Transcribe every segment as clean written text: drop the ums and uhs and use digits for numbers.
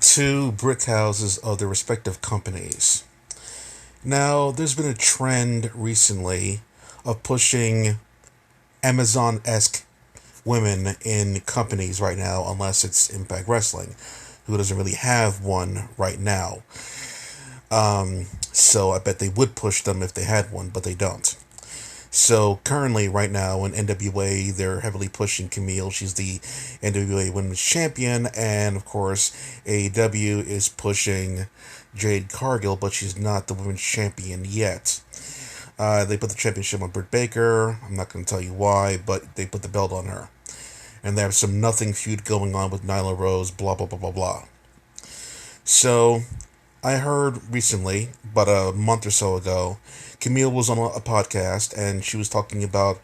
to Brickhouses of their respective companies. Now, there's been a trend recently of pushing Amazon esque women in companies right now, unless it's Impact Wrestling, who doesn't really have one right now. So I bet they would push them if they had one, but they don't. So currently, right now in NWA, they're heavily pushing Kamille. She's the NWA Women's Champion, and of course, AEW is pushing Jade Cargill, but she's not the Women's Champion yet. They put the championship on Britt Baker. I'm not going to tell you why, but they put the belt on her. And they have some nothing feud going on with Nyla Rose, blah, blah, blah, blah, blah. So, I heard recently, about a month or so ago, Kamille was on a podcast and she was talking about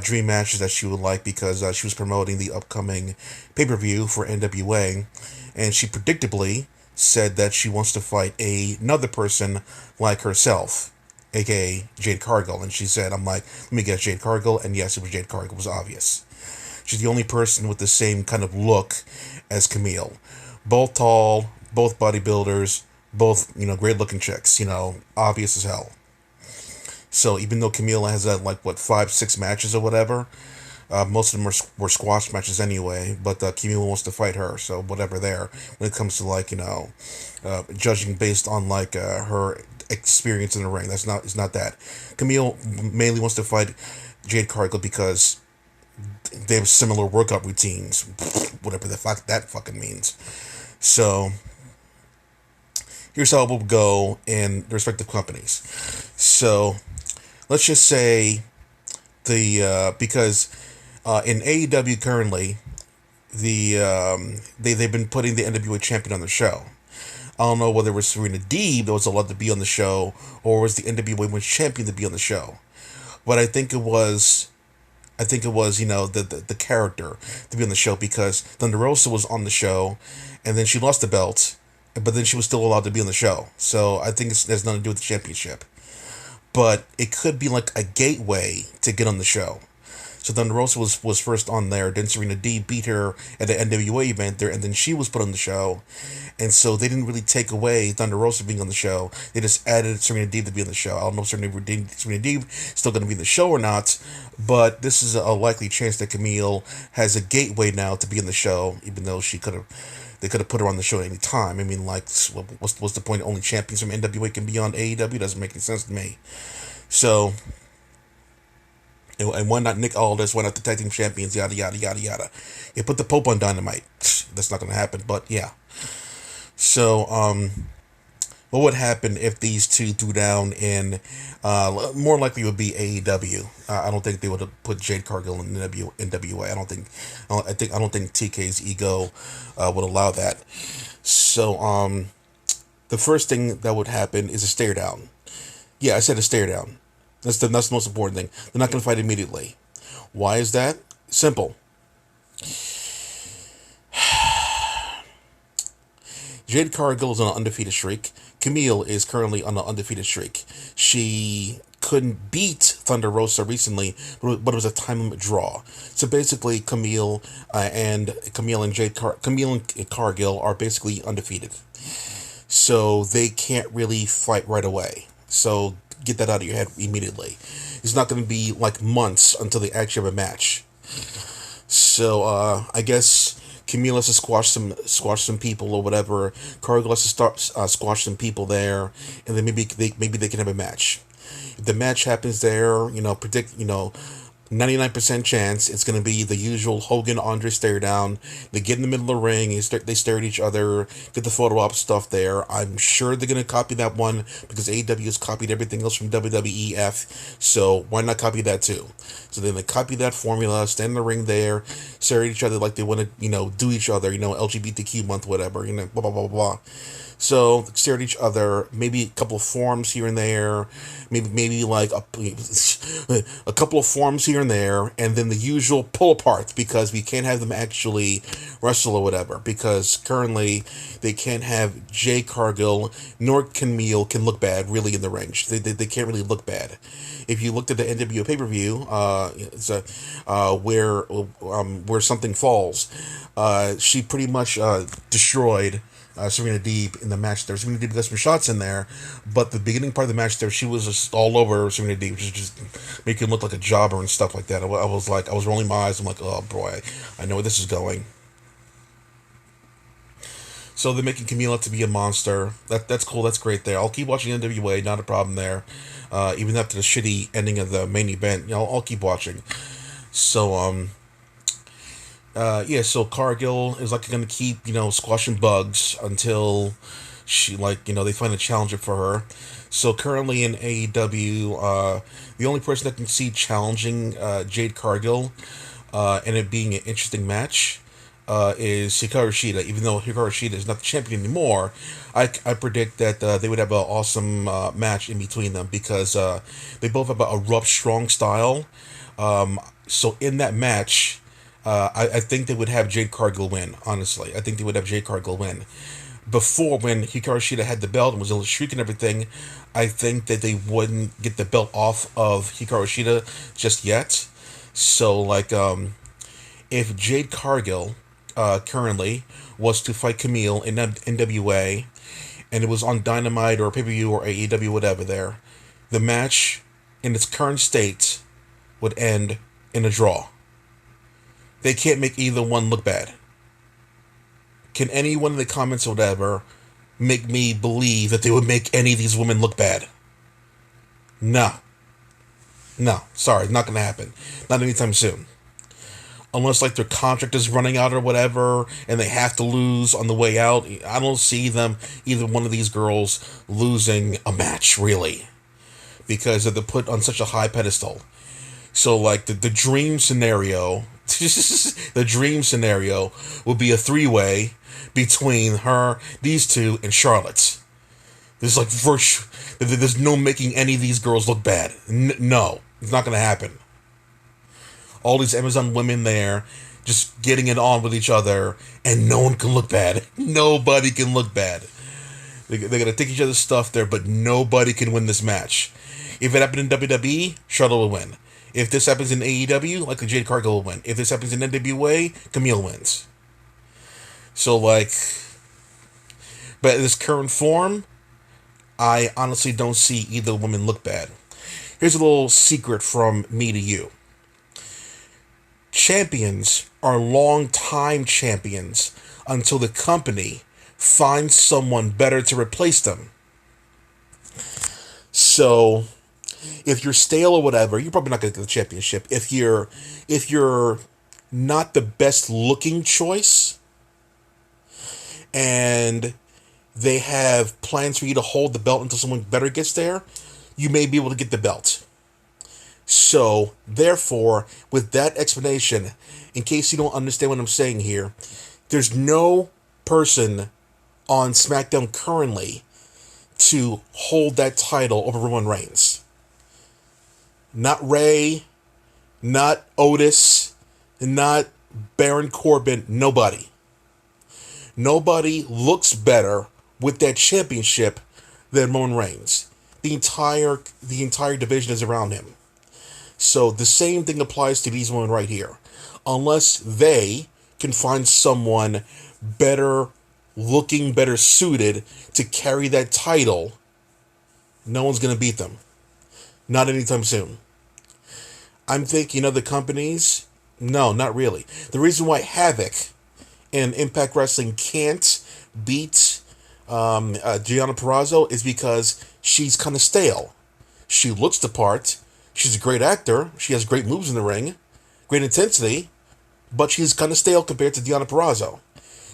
dream matches that she would like because she was promoting the upcoming pay-per-view for NWA. And she predictably said that she wants to fight another person like herself, aka Jade Cargill. And she said, I'm like, let me guess, Jade Cargill? And yes, it was Jade Cargill. It was obvious. She's the only person with the same kind of look as Kamille. Both tall, both bodybuilders, both, great looking chicks, obvious as hell. So even though Kamille has had, 5, 6 matches or whatever, most of them were squash matches anyway, but Kamille wants to fight her, so whatever there. When it comes to, judging based on, her experience in the ring, it's not that. Kamille mainly wants to fight Jade Cargill because they have similar workout routines, whatever the fuck that fucking means. So, here's how it will go in the respective companies. So, let's just say because in AEW currently, they've been putting the NWA champion on the show. I don't know whether it was Serena Deeb that was allowed to be on the show, or was the NWA Women's Champion to be on the show. But I think it was the character to be on the show because Thunder Rosa was on the show, and then she lost the belt, but then she was still allowed to be on the show. So I think it has nothing to do with the championship. But it could be like a gateway to get on the show. So Thunder Rosa was first on there. Then Serena D beat her at the NWA event there, and then she was put on the show. And so they didn't really take away Thunder Rosa being on the show. They just added Serena D to be on the show. I don't know if Serena D is still going to be in the show or not, but this is a likely chance that Kamille has a gateway now to be in the show, even though they could have put her on the show at any time. I mean, what's the point? Only champions from NWA can be on AEW? Doesn't make any sense to me. So, and why not Nick Aldis? Why not the tag team champions? Yada, yada, yada, yada. You put the Pope on Dynamite. That's not going to happen, but yeah. So, what would happen if these two threw down in, more likely it would be AEW. I don't think they would have put Jade Cargill in NWA. I don't think TK's ego would allow that. So, the first thing that would happen is a stare down. Yeah, I said a stare down. That's the most important thing. They're not going to fight immediately. Why is that? Simple. Jade Cargill is on an undefeated streak. Kamille is currently on an undefeated streak. She couldn't beat Thunder Rosa recently, but it was a time limit draw. So basically, Kamille and Cargill are basically undefeated. So they can't really fight right away. So get that out of your head immediately. It's not going to be like months until they actually have a match. So I guess Kamille has to squash some people or whatever. Cargill has to squash some people there, and then maybe they can have a match. If the match happens there, 99% chance it's going to be the usual Hogan-Andre stare down. They get in the middle of the ring, they stare at each other, get the photo op stuff there. I'm sure they're going to copy that one because AEW has copied everything else from WWEF, so why not copy that too? So then they copy that formula, stand in the ring there, stare at each other like they want to, do each other, LGBTQ month, whatever, blah, blah, blah, blah. So stare at each other, maybe a couple of forms here and there, maybe like a couple of forms here and there, and then the usual pull apart because we can't have them actually wrestle or whatever because currently they can't have Jay Cargill nor Kamille can look bad really in the ring. They can't really look bad. If you looked at the NWA pay-per-view, it's where something falls, she pretty much destroyed Serena Deeb in the match there. Serena Deeb got some shots in there, but the beginning part of the match there, she was just all over Serena Deeb, just making him look like a jobber and stuff like that. I was rolling my eyes. I'm like, oh boy, I know where this is going. So they're making Kamille out to be a monster. That's cool. That's great there. I'll keep watching NWA. Not a problem there. Even after the shitty ending of the main event, I'll keep watching. So yeah. So Cargill is like going to keep squashing bugs until she they find a challenger for her. So currently in AEW, the only person that can see challenging Jade Cargill and it being an interesting match is Hikaru Shida. Even though Hikaru Shida is not the champion anymore, I predict that they would have an awesome match in between them because they both have a rough, strong style. So in that match, I think they would have Jade Cargill win, honestly. I think they would have Jade Cargill win. Before, when Hikaru Shida had the belt and was able to shriek and everything, I think that they wouldn't get the belt off of Hikaru Shida just yet. So, if Jade Cargill currently was to fight Kamille in NWA, and it was on Dynamite or pay-per-view or AEW, whatever there, the match in its current state would end in a draw. They can't make either one look bad. Can anyone in the comments or whatever make me believe that they would make any of these women look bad? No. No. Sorry, not going to happen. Not anytime soon. Unless their contract is running out or whatever and they have to lose on the way out. I don't see them, either one of these girls, losing a match, really. Because they're put on such a high pedestal. So, the dream scenario... the dream scenario would be a three-way between her, these two, and Charlotte. There's no making any of these girls look bad. No, it's not going to happen. All these Amazon women there, just getting it on with each other, and no one can look bad. Nobody can look bad. They're going to take each other's stuff there, but nobody can win this match. If it happened in WWE, Charlotte will win. If this happens in AEW, Jade Cargill will win. If this happens in NWA, Kamille wins. So, but in this current form, I honestly don't see either woman look bad. Here's a little secret from me to you. Champions are long-time champions until the company finds someone better to replace them. So... if you're stale or whatever, you're probably not going to get the championship. If you're not the best looking choice, and they have plans for you to hold the belt until someone better gets there, you may be able to get the belt. So, therefore, with that explanation, in case you don't understand what I'm saying here, there's no person on SmackDown currently to hold that title over Roman Reigns. Not Ray, not Otis, not Baron Corbin, nobody. Nobody looks better with that championship than Roman Reigns. The entire division is around him. So the same thing applies to these women right here. Unless they can find someone better looking, better suited to carry that title, no one's going to beat them. Not anytime soon. I'm thinking other companies. No, not really. The reason why Havoc and Impact Wrestling can't beat Deonna Purrazzo is because she's kind of stale. She looks the part. She's a great actor. She has great moves in the ring. Great intensity. But she's kind of stale compared to Deonna Purrazzo.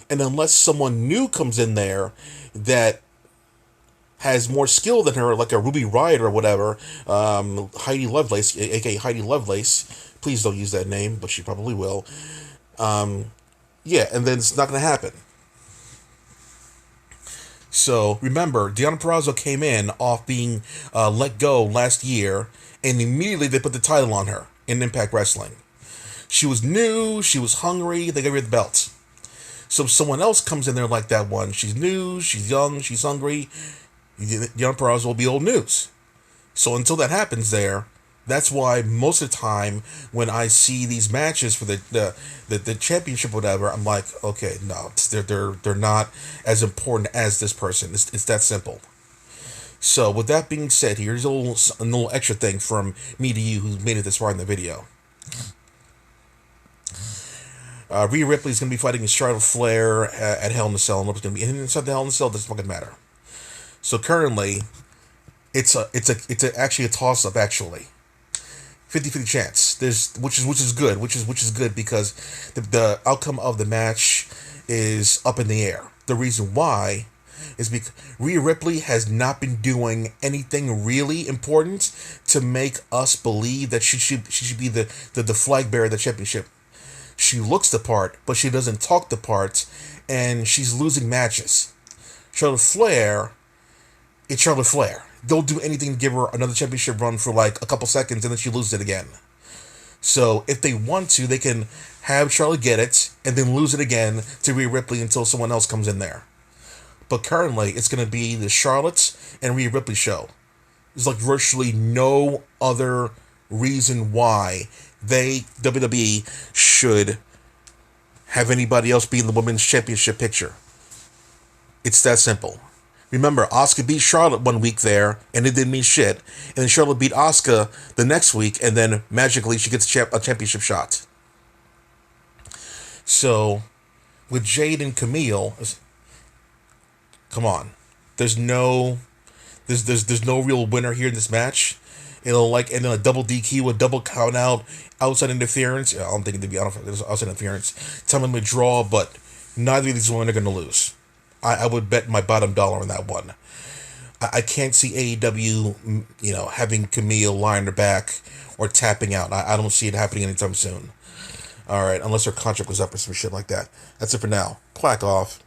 And unless someone new comes in there that has more skill than her, like a Ruby Riott or whatever, Heidi Lovelace, aka Heidi Lovelace. Please don't use that name, but she probably will. Yeah, and then it's not going to happen. So, remember, Deonna Purrazzo came in off being let go last year, and immediately they put the title on her in Impact Wrestling. She was new, she was hungry, they gave her the belt. So if someone else comes in there like that one, she's new, she's young, she's hungry, Deonna Purrazzo will be old news. So until that happens there, That's why most of the time when I see these matches for the championship, or whatever, I'm like, okay, no, they're not as important as this person. It's that simple. So with that being said, here's a little extra thing from me to you who made it this far in the video. Rhea Ripley's gonna be fighting Charlotte Flair at Hell in a Cell, and what's gonna be inside the Hell in a Cell doesn't fucking matter. So currently, it's actually a toss up actually. 50-50 chance. Which is good. Which is good because the outcome of the match is up in the air. The reason why is because Rhea Ripley has not been doing anything really important to make us believe that she should be the flag bearer of the championship. She looks the part, but she doesn't talk the part, and she's losing matches. Charlotte Flair, it's Charlotte Flair. They'll do anything to give her another championship run for like a couple seconds, and then she loses it again. So if they want to, they can have Charlotte get it, and then lose it again to Rhea Ripley until someone else comes in there. But currently, it's going to be the Charlotte and Rhea Ripley show. There's like virtually no other reason why WWE should have anybody else be in the women's championship picture. It's that simple. Remember, Asuka beat Charlotte one week there, and it didn't mean shit. And then Charlotte beat Asuka the next week, and then magically she gets a championship shot. So, with Jade and Kamille, come on, there's no real winner here in this match. It'll like end in a double DQ, a double count out, outside interference. I don't think it'd be outside interference. Time limit draw, but neither of these women are going to lose. I would bet my bottom dollar on that one. I can't see AEW, having Kamille lying her back or tapping out. I don't see it happening anytime soon. All right, unless her contract was up or some shit like that. That's it for now. Clack off.